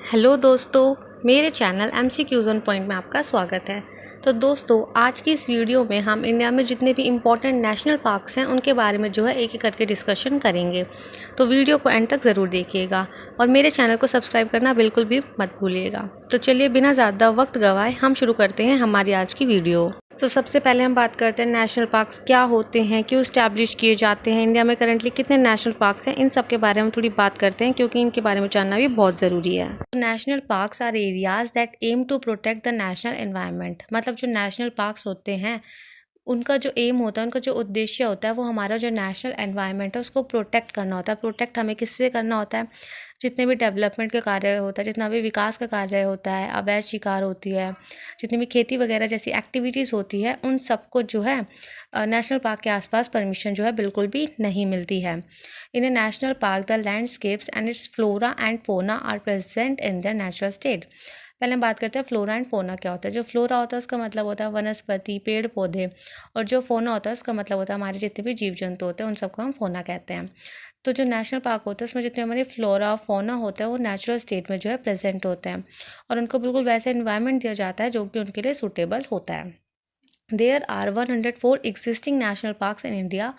Hello दोस्तों, मेरे channel MCQs on point में आपका स्वागत है। तो दोस्तों, आज की इस वीडियो में हम इंडिया में जितने भी इम्पोर्टेंट नेशनल पार्क्स हैं उनके बारे में जो है एक एक करके डिस्कशन करेंगे। तो वीडियो को एंड तक ज़रूर देखिएगा और मेरे चैनल को सब्सक्राइब करना बिल्कुल भी मत भूलिएगा। तो चलिए बिना ज़्यादा वक्त गवाए हम शुरू करते हैं हमारी आज की वीडियो। तो सबसे पहले हम बात करते हैं नेशनल पार्क्स क्या होते हैं, क्यों इस्टेब्लिश किए जाते हैं, इंडिया में करंटली कितने नेशनल पार्क्स हैं, इन सब के बारे में थोड़ी बात करते हैं क्योंकि इनके बारे में जानना भी बहुत ज़रूरी है। National parks are areas that aim to protect the national environment. मतलब जो नेशनल पार्क्स होते हैं उनका जो एम होता है, उनका जो उद्देश्य होता है वो हमारा जो नेशनल एनवायरनमेंट है उसको प्रोटेक्ट करना होता है। प्रोटेक्ट हमें किससे करना होता है? जितने भी डेवलपमेंट का कार्य होता है, जितना भी विकास का कार्य होता है, अवैध शिकार होती है, जितनी भी खेती वगैरह जैसी एक्टिविटीज़ होती है, उन सबको जो है नेशनल पार्क के आसपास परमिशन जो है बिल्कुल भी नहीं मिलती है। In a national park the landscapes and its flora and fauna are present in the natural state. पहले हम बात करते हैं फ्लोरा एंड फोना क्या होता है। जो फ्लोरा होता है उसका मतलब होता है वनस्पति, पेड़ पौधे, और जो फोना होता है उसका मतलब होता है हमारे जितने भी जीव जंतु होते हैं उन सबको हम फोना कहते हैं। तो जो नेशनल पार्क होता है उसमें जितने हमारे फ्लोरा फोना होता है वो नेचुरल स्टेट में जो है प्रेजेंट होते हैं और उनको बिल्कुल वैसे एनवायरनमेंट दिया जाता है जो कि उनके लिए सूटेबल होता है। There are 104 existing national parks in India,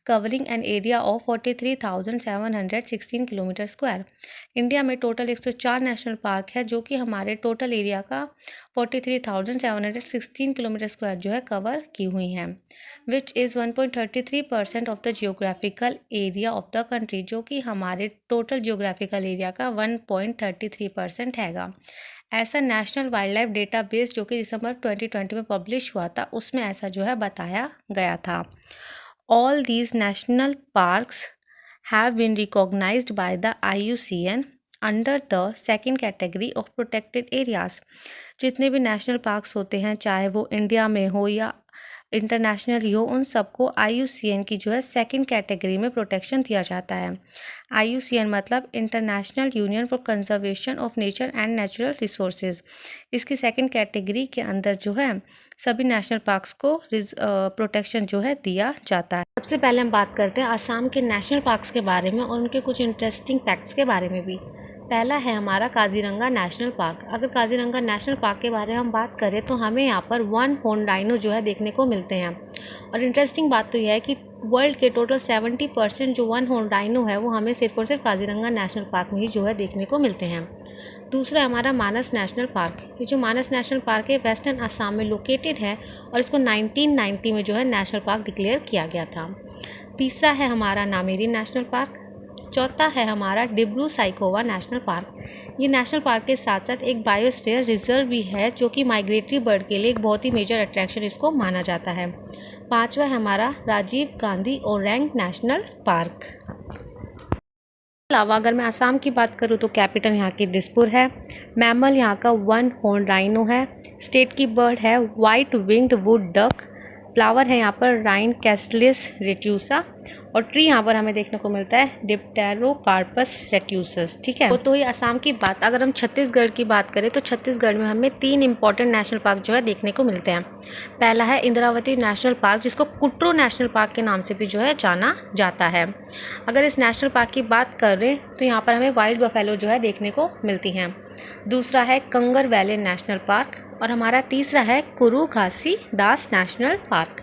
covering an area of 43,716 kilometre square. India में टोटल 104 नेशनल पार्क है जो कि हमारे टोटल एरिया का 43,716 किलोमीटर स्क्वायर जो है कवर की हुई हैं, which is 1.33% of the geographical area of the country, जो कि हमारे टोटल जियोग्राफिकल एरिया का 1.33% हैगा। ऐसा नेशनल वाइल्ड लाइफ डेटाबेस जो कि दिसंबर 2020 में पब्लिश हुआ था उसमें ऐसा जो है बताया गया था। All these national parks have been recognised by the IUCN under the second category of protected areas. जितने भी नेशनल पार्क्स होते हैं चाहे वो इंडिया में हो या इंटरनेशनल हो, उन सबको IUCN की जो है सेकंड कैटेगरी में प्रोटेक्शन दिया जाता है। IUCN मतलब international union for conservation of nature and natural resources. इसकी सेकंड कैटेगरी के अंदर जो है सभी नेशनल पार्क्स को प्रोटेक्शन जो है दिया जाता है। सबसे पहले हम बात करते हैं आसाम के नेशनल पार्क्स के बारे में और उनके कुछ इंटरेस्टिंग फैक्ट्स के बारे में भी। पहला है हमारा काजीरंगा नेशनल पार्क। अगर काजीरंगा नेशनल पार्क के बारे में हम बात करें तो हमें यहाँ पर वन हॉर्न राइनो जो है देखने को मिलते हैं। और इंटरेस्टिंग बात तो यह है कि वर्ल्ड के टोटल 70% जो वन हॉर्न राइनो है वो हमें सिर्फ और सिर्फ काजीरंगा नेशनल पार्क में ही जो है देखने को मिलते हैं। दूसरा है हमारा मानस नेशनल पार्क। ये जो मानस नेशनल पार्क है वेस्टर्न असम में लोकेटेड है और इसको 1990 में जो है नेशनल पार्क डिक्लेयर किया गया था। तीसरा है हमारा नामेरी नेशनल पार्क। चौथा है हमारा डिब्रू साइखोवा नेशनल पार्क। ये नेशनल पार्क के साथ साथ एक बायोस्फीयर रिजर्व भी है जो कि माइग्रेटरी बर्ड के लिए एक बहुत ही मेजर अट्रैक्शन इसको माना जाता है। पांचवा है हमारा राजीव गांधी ओरैंग नेशनल पार्क। अलावा अगर मैं आसाम की बात करूँ तो कैपिटल यहाँ की दिसपुर है। मैमल यहाँ का वन हॉर्न राइनो है। स्टेट की बर्ड है white winged wood duck. Flower है यहाँ पर राइन कैस्टलिस रेट्यूसा और ट्री यहाँ पर हमें देखने को मिलता है डिप्टेरोकार्पस रेट्यूसस। ठीक है, तो ये असम की बात। अगर हम छत्तीसगढ़ की बात करें तो छत्तीसगढ़ में हमें 3 इंपॉर्टेंट नेशनल पार्क जो है देखने को मिलते हैं। पहला है इंद्रावती नेशनल पार्क जिसको कुट्रू नेशनल पार्क के नाम से भी जो है जाना जाता है। अगर इस नेशनल पार्क की बात करें तो यहाँ पर हमें वाइल्ड बफेलो जो है देखने को मिलती हैं। दूसरा है कंगर वैली नेशनल पार्क और हमारा तीसरा है कुरू घासी दास नेशनल पार्क।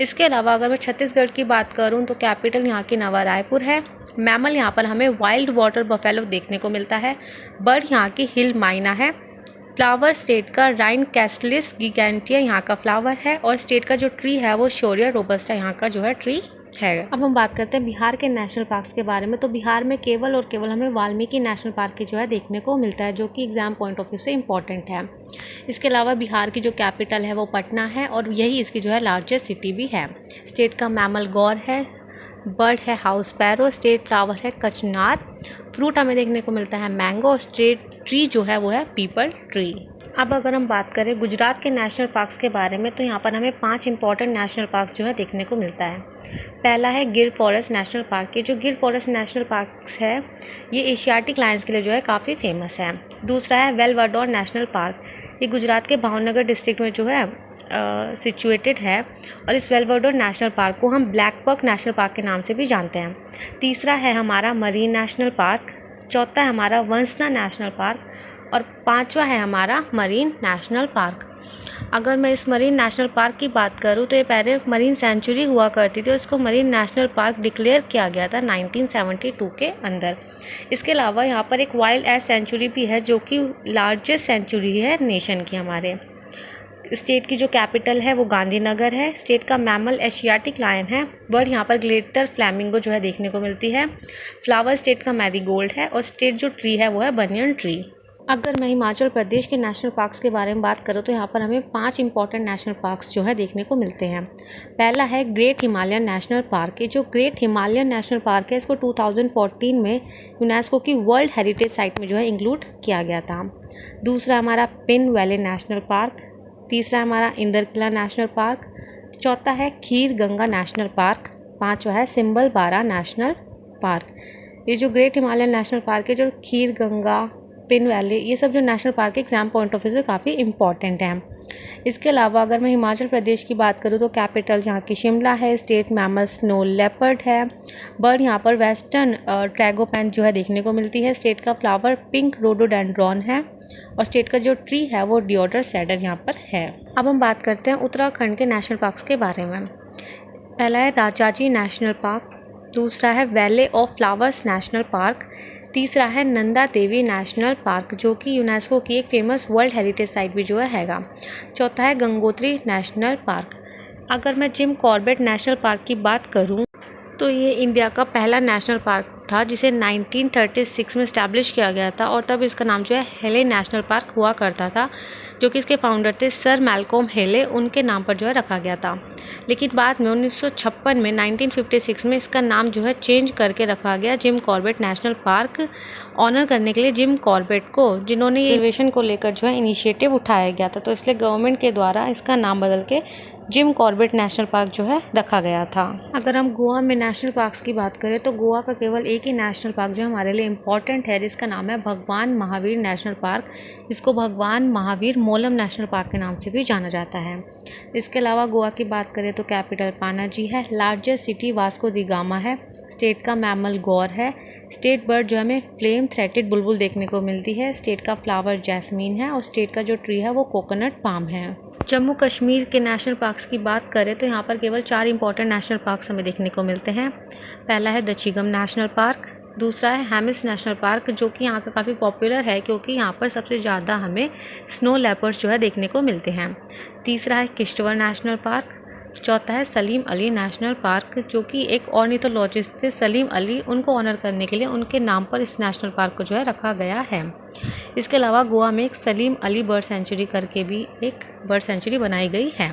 इसके अलावा अगर मैं छत्तीसगढ़ की बात करूं तो कैपिटल यहाँ की नवा रायपुर है। मैमल यहाँ पर हमें वाइल्ड वाटर बफेलो देखने को मिलता है। बर्ड यहाँ की हिल माइना है। फ्लावर स्टेट का राइन कैस्टलिस गिगेंटिया यहाँ का फ्लावर है और स्टेट का जो ट्री है वो शोरिया रोबस्टा यहाँ का जो है ट्री है। अब हम बात करते हैं बिहार के नेशनल पार्क्स के बारे में। तो बिहार में केवल और केवल हमें वाल्मीकि नेशनल पार्क की जो है देखने को मिलता है जो कि एग्जाम पॉइंट ऑफ व्यू से इम्पॉर्टेंट है। इसके अलावा बिहार की जो कैपिटल है वो पटना है और यही इसकी जो है लार्जेस्ट सिटी भी है। स्टेट का मैमल गौर है। बर्ड है हाउस पैरो। स्टेट फ्लावर है कचनार। फ्रूट हमें देखने को मिलता है मैंगो और स्टेट ट्री जो है वो है पीपल ट्री। अब अगर हम बात करें गुजरात के नेशनल पार्क्स के बारे में तो यहाँ पर हमें 5 इंपॉर्टेंट नेशनल पार्क्स जो है देखने को मिलता है। पहला है गिर फॉरेस्ट नेशनल पार्क। ये जो गिर फॉरेस्ट नेशनल पार्क्स है ये एशियाटिक लायंस के लिए जो है काफ़ी फेमस है। दूसरा है वेलवाडोर नेशनल पार्क। ये गुजरात के भावनगर डिस्ट्रिक्ट में जो है सिचुएटेड है और इस वेलवाडोर नेशनल पार्क को हम ब्लैक बक नेशनल पार्क के नाम से भी जानते हैं। तीसरा है हमारा मरीन नेशनल पार्क। चौथा है हमारा वंसना नेशनल पार्क और पांचवा है हमारा मरीन नेशनल पार्क। अगर मैं इस मरीन नेशनल पार्क की बात करूँ तो ये पहले मरीन सेंचुरी हुआ करती थी और इसको मरीन नेशनल पार्क डिक्लेयर किया गया था 1972 के अंदर। इसके अलावा यहाँ पर एक वाइल्ड एस सेंचुरी भी है जो कि लार्जेस्ट सेंचुरी है नेशन की। हमारे स्टेट की जो कैपिटल है वो गांधीनगर है। स्टेट का मैमल एशियाटिक लायन है। बर्ड यहाँ पर ग्रेटर फ्लैमिंगो जो है देखने को मिलती है। फ्लावर स्टेट का मैरीगोल्ड है और स्टेट जो ट्री है वो है बनियन ट्री। अगर मैं हिमाचल प्रदेश के नेशनल पार्क्स के बारे में बात करूँ तो यहाँ पर हमें 5 इंपॉर्टेंट नेशनल पार्क्स जो है देखने को मिलते हैं। पहला है ग्रेट हिमालयन नेशनल पार्क। ये जो ग्रेट हिमालयन नेशनल पार्क है इसको 2014 में यूनेस्को की वर्ल्ड हेरिटेज साइट में जो है इंक्लूड किया गया था। दूसरा हमारा पिन वैली नेशनल पार्क। तीसरा हमारा इंदरकिला नेशनल पार्क। चौथा है खीर गंगा नेशनल पार्क। पाँचवा है सिंबल बारा नेशनल पार्क। ये जो ग्रेट हिमालयन नेशनल पार्क है, जो खीर गंगा, पिन वैली, ये सब जो national park exam point of view से काफ़ी इंपॉर्टेंट हैं। इसके अलावा अगर मैं हिमाचल प्रदेश की बात करूँ तो कैपिटल यहाँ की शिमला है। स्टेट मैमल स्नो लेपर्ड है। बर्ड यहाँ पर वेस्टर्न ट्रैगोपैन जो है देखने को मिलती है। स्टेट का फ्लावर पिंक रोडोडेंड्रॉन है और स्टेट का जो ट्री है वो डिओडर सेडर यहाँ पर है। अब हम बात करते हैं उत्तराखंड के नेशनल पार्क्स के बारे में। पहला है राजाजी नेशनल पार्क। दूसरा है वैले ऑफ फ्लावर्स नेशनल पार्क। तीसरा है नंदा देवी नेशनल पार्क जो कि यूनेस्को की एक फेमस वर्ल्ड हेरिटेज साइट भी जो है। चौथा है गंगोत्री नेशनल पार्क। अगर मैं जिम कॉर्बेट नेशनल पार्क की बात करूं तो ये इंडिया का पहला नेशनल पार्क था जिसे 1936 में इस्टेब्लिश किया गया था और तब इसका नाम जो है हेले नेशनल पार्क हुआ करता था, जो कि इसके फाउंडर थे सर मैल्कॉम हेले, उनके नाम पर जो है रखा गया था। लेकिन बाद में 1956 में 1956 में इसका नाम जो है चेंज करके रखा गया Jim Corbett national park, honour करने के लिए जिम कॉर्बेट को, जिन्होंने ये इनोवेशन को लेकर जो है इनिशिएटिव उठाया गया था। तो इसलिए गवर्नमेंट के द्वारा इसका नाम बदल के जिम कॉर्बेट नेशनल पार्क जो है रखा गया था। अगर हम गोवा में नेशनल पार्क्स की बात करें तो गोवा का केवल एक ही नेशनल पार्क जो हमारे लिए इम्पॉर्टेंट है, जिसका नाम है भगवान महावीर नेशनल पार्क, जिसको भगवान महावीर मोलम नेशनल पार्क के नाम से भी जाना जाता है। इसके अलावा गोवा की बात करें तो कैपिटल पानाजी है। लार्जेस्ट सिटी वास्को दी गामा है। स्टेट का मैमल गौर है। स्टेट बर्ड जो हमें फ्लेम थ्रेटेड बुलबुल देखने को मिलती है। स्टेट का फ्लावर जैस्मीन है और स्टेट का जो ट्री है वो कोकोनट पाम है। जम्मू कश्मीर के नेशनल पार्क्स की बात करें तो यहाँ पर केवल 4 इंपॉर्टेंट नेशनल पार्क्स हमें देखने को मिलते हैं। पहला है दचीगम नेशनल पार्क। दूसरा है हैमिस नेशनल पार्क जो कि यहाँ का काफ़ी पॉपुलर है क्योंकि यहाँ पर सबसे ज़्यादा हमें स्नो लेपर्ड्स जो है देखने को मिलते हैं। तीसरा है किश्तवाड़ नेशनल पार्क। चौथा है सलीम अली नेशनल पार्क जो कि एक ऑर्निथोलॉजिस्ट थे सलीम अली, उनको ऑनर करने के लिए उनके नाम पर इस नेशनल पार्क को जो है रखा गया है। इसके अलावा गोवा में एक सलीम अली बर्ड सेंचुरी करके भी एक बर्ड सेंचुरी बनाई गई है।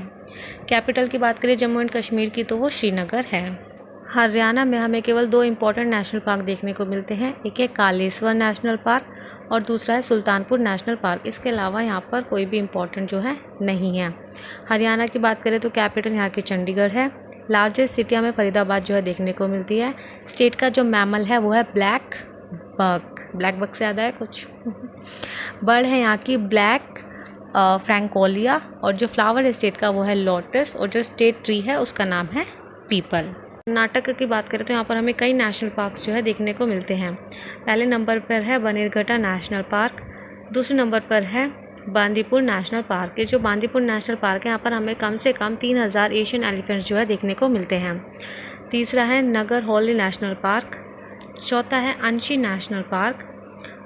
कैपिटल की बात करें जम्मू एंड कश्मीर की तो वो श्रीनगर है। हरियाणा में हमें केवल 2 इंपॉर्टेंट नेशनल पार्क देखने को मिलते हैं, एक है कालेश्वर नेशनल पार्क और दूसरा है सुल्तानपुर नेशनल पार्क। इसके अलावा यहाँ पर कोई भी इम्पोर्टेंट जो है नहीं है। हरियाणा की बात करें तो कैपिटल यहाँ की चंडीगढ़ है। लार्जेस्ट सिटी हमें फरीदाबाद जो है देखने को मिलती है। स्टेट का जो मैमल है वो है ब्लैक बक से ज़्यादा है कुछ बर्ड है यहाँ की ब्लैक फ्रैंकोलिया और जो फ्लावर है स्टेट का वो है लोटस और जो स्टेट ट्री है उसका नाम है पीपल। कर्नाटक की बात करें तो यहाँ पर हमें कई नेशनल पार्क्स जो है देखने को मिलते हैं। पहले नंबर पर है बनीरघट्टा नेशनल पार्क। दूसरे नंबर पर है बांदीपुर नेशनल पार्क। ये जो बांदीपुर नेशनल पार्क है यहाँ पर हमें कम से कम 3000 एशियन एलिफेंट्स जो है देखने को मिलते हैं। तीसरा है नगर हौली नेशनल पार्क। चौथा है अंशी नेशनल पार्क।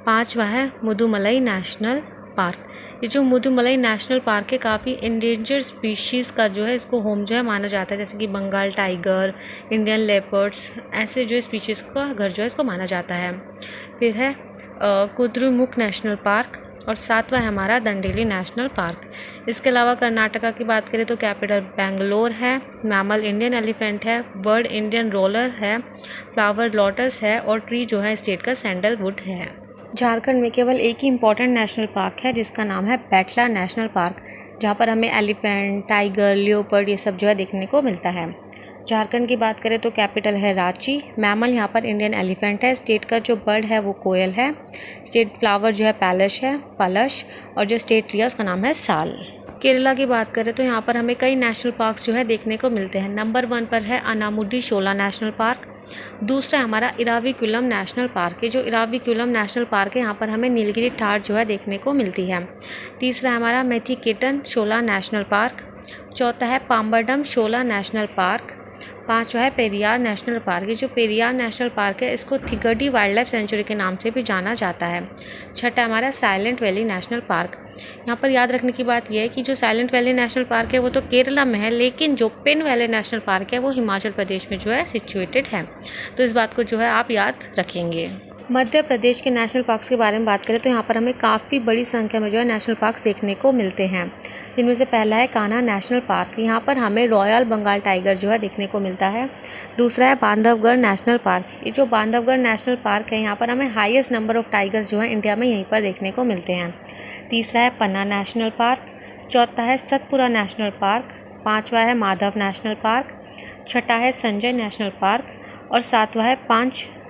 पाँचवा है मुदुमलई नेशनल पार्क। ये जो मुदुमलई नेशनल पार्क है काफ़ी इंडेंजर्ड स्पीशीज़ का जो है इसको होम जो है माना जाता है, जैसे कि बंगाल टाइगर, इंडियन लेपर्ड्स, ऐसे जो स्पीशीज़ का घर जो है इसको माना जाता है। फिर है कुद्रेमुख नेशनल पार्क और सातवां है हमारा दंडेली नेशनल पार्क। इसके अलावा कर्नाटका की बात करें तो कैपिटल बेंगलोर है। मैमल इंडियन एलिफेंट है। बर्ड इंडियन रोलर है। फ्लावर लोटस है और ट्री जो है स्टेट का सैंडलवुड है। झारखंड में केवल एक ही इम्पॉर्टेंट नेशनल पार्क है जिसका नाम है बैटला नेशनल पार्क, जहाँ पर हमें एलिफेंट, टाइगर, लियोपर्ड ये सब जो है देखने को मिलता है। झारखंड की बात करें तो कैपिटल है रांची। मैमल यहाँ पर इंडियन एलिफेंट है। स्टेट का जो बर्ड है वो कोयल है। स्टेट फ्लावर जो है पलश और जो स्टेट ट्री है उसका नाम है साल। केरला की बात करें तो यहाँ पर हमें कई नेशनल पार्क्स जो है देखने को मिलते हैं। नंबर 1 पर है अनामुडी शोला नेशनल पार्क। दूसरा है हमारा इराविकुलम नेशनल पार्क। ये जो इराविकुलम नेशनल पार्क है यहाँ पर हमें नीलगिरी ठार जो है देखने को मिलती है। तीसरा है हमारा मेथिकेटन शोला नेशनल पार्क। चौथा है पाम्बरडम शोला नेशनल पार्क। पांचवा है पेरियार नेशनल पार्क। ये जो पेरियार नेशनल पार्क है इसको थिगडी वाइल्ड लाइफ सेंचुरी के नाम से भी जाना जाता है। छठा हमारा साइलेंट वैली नेशनल पार्क। यहाँ पर याद रखने की बात यह है कि जो साइलेंट वैली नेशनल पार्क है वो तो केरला में है, लेकिन जो पेन वैली नेशनल पार्क है वो हिमाचल प्रदेश में जो है सिचुएटेड है। तो इस बात को जो है आप याद रखेंगे। मध्य प्रदेश के नेशनल पार्क्स के बारे में बात करें तो यहाँ पर हमें काफ़ी बड़ी संख्या में जो है नेशनल पार्क्स देखने को मिलते हैं, जिनमें से पहला है कान्हा नेशनल पार्क। यहाँ पर हमें रॉयल बंगाल टाइगर जो है देखने को मिलता है। दूसरा है बांधवगढ़ नेशनल पार्क। ये जो बांधवगढ़ नेशनल पार्क है यहाँ पर हमें हाईएस्ट नंबर ऑफ टाइगर्स जो है इंडिया में यहीं पर देखने को मिलते हैं। तीसरा है पन्ना नेशनल पार्क। चौथा है सतपुरा नेशनल पार्क। पाँचवा है माधव नेशनल पार्क। छठा है संजय नेशनल पार्क और सातवां है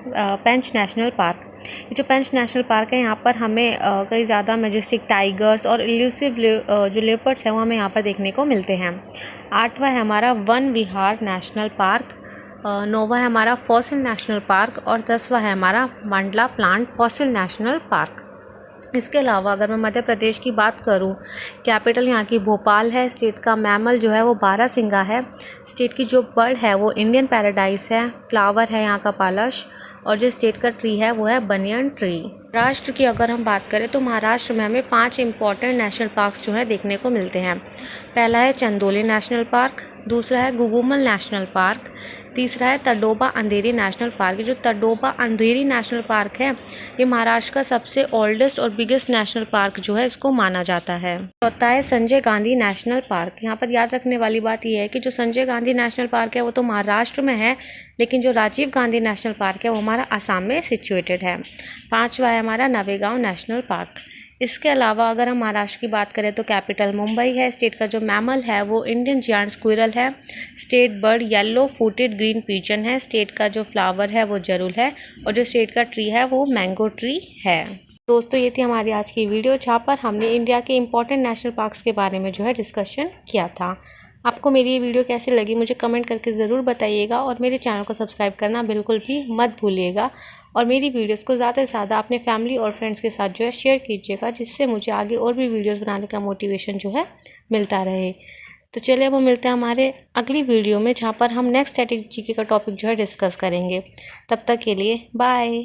पेंच नेशनल पार्क। ये जो पेंच नेशनल पार्क है यहाँ पर हमें कई ज़्यादा मैजेस्टिक टाइगर्स और इल्यूसिव जो लेपर्ड्स हैं वो हमें यहाँ पर देखने को मिलते हैं। आठवां है हमारा वन विहार नेशनल पार्क। नौवां है हमारा फॉसिल नेशनल पार्क और 10वां है हमारा Mandla plant fossil national park. इसके अलावा अगर मैं मध्य प्रदेश की बात करूं, कैपिटल यहाँ की भोपाल है। स्टेट का मैमल जो है वो बारहसिंगा है। स्टेट की जो बर्ड है वो इंडियन पैराडाइज है। फ्लावर है यहाँ का पालश और जो स्टेट का ट्री है वो है बनियन ट्री। महाराष्ट्र की अगर हम बात करें तो महाराष्ट्र में हमें 5 इंपॉर्टेंट नेशनल पार्क्स जो है देखने को मिलते हैं। पहला है चंदोली नेशनल पार्क। दूसरा है गुगुमल नेशनल पार्क। तीसरा है तडोबा अंधेरी नेशनल पार्क। जो तडोबा अंधेरी नेशनल पार्क है ये महाराष्ट्र का सबसे ओल्डेस्ट और बिगेस्ट नेशनल पार्क जो है इसको माना जाता है। चौथा है संजय गांधी नेशनल पार्क। यहाँ पर याद रखने वाली बात यह है कि जो संजय गांधी नेशनल पार्क है वो तो महाराष्ट्र में है, लेकिन जो राजीव गांधी नेशनल पार्क है वो हमारा असम में सिचुएटेड है। पाँचवा है हमारा नवेगांव नेशनल पार्क। इसके अलावा अगर हम महाराष्ट्र की बात करें तो कैपिटल मुंबई है। स्टेट का जो मैमल है वो इंडियन जायंट स्क्विरल है। State bird yellow footed green pigeon है। स्टेट का जो फ्लावर है वो जरूल है और जो स्टेट का ट्री है वो मैंगो ट्री है। दोस्तों ये थी हमारी आज की वीडियो जहाँ पर हमने इंडिया के इम्पोर्टेंट नेशनल पार्क्स के बारे में जो है डिस्कशन किया था। आपको मेरी ये वीडियो कैसी लगी मुझे कमेंट करके ज़रूर बताइएगा और मेरे चैनल को सब्सक्राइब करना बिल्कुल भी मत भूलिएगा और मेरी वीडियोस को ज़्यादा से ज़्यादा अपने फैमिली और फ्रेंड्स के साथ जो है शेयर कीजिएगा, जिससे मुझे आगे और भी वीडियोस बनाने का मोटिवेशन जो है मिलता रहे। तो चलिए अब हम मिलते हैं हमारे अगली वीडियो में, जहाँ पर हम नेक्स्ट स्टैटिक जीके का टॉपिक जो है डिस्कस करेंगे। तब तक के लिए बाय।